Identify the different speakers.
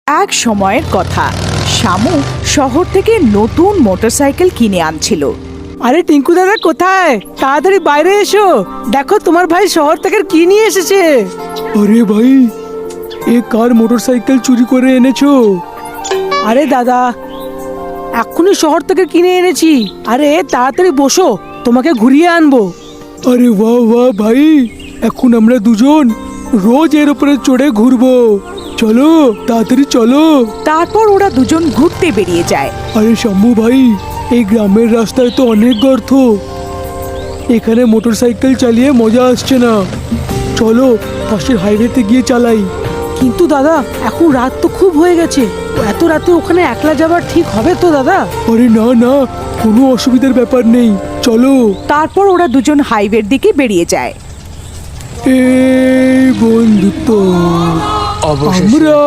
Speaker 1: এক সময়ের কথা, শামু শহর থেকে নতুন মোটরসাইকেল কিনে আনছিল।
Speaker 2: আরে টিঙ্কু দাদা কোথায়? তাড়াতাড়ি বাইরে এসো, দেখো তোমার ভাই শহর থেকে কি নিয়ে এসেছে।
Speaker 3: আরে ভাই, এ কার মোটরসাইকেল চুরি করে এনেছো?
Speaker 2: আরে দাদা, এক্ষুনি শহর থেকে কিনে এনেছি। আরে তাড়াতাড়ি বসো, তোমাকে ঘুরিয়ে আনবো।
Speaker 3: আরে বাহ বাহ ভাই, এখন আমরা দুজন রোজ এর উপরে চড়ে ঘুরবো। চলো তাড়াতাড়ি চলো।
Speaker 1: তারপর ওরা দুজন ঘুরতে বেরিয়ে যায়।
Speaker 3: আরে শম্ভু ভাই, এই গ্রামের রাস্তায় তো অনেক গর্ত, এখানে মোটরসাইকেল চালিয়ে মজা আসছে না। চলো পাশের হাইওয়েতে গিয়ে চালাই।
Speaker 2: কিন্তু দাদা, এখন রাত তো খুব হয়ে গেছে, এত রাতে ওখানে একলা যাবার ঠিক হবে তো দাদা?
Speaker 3: আরে না না, কোনো অসুবিধার ব্যাপার নেই, চলো।
Speaker 1: তারপর ওরা দুজন হাইওয়ের দিকে বেরিয়ে যায়।
Speaker 3: এই বন্ধুত্ব
Speaker 4: অবশেষে
Speaker 3: আমরা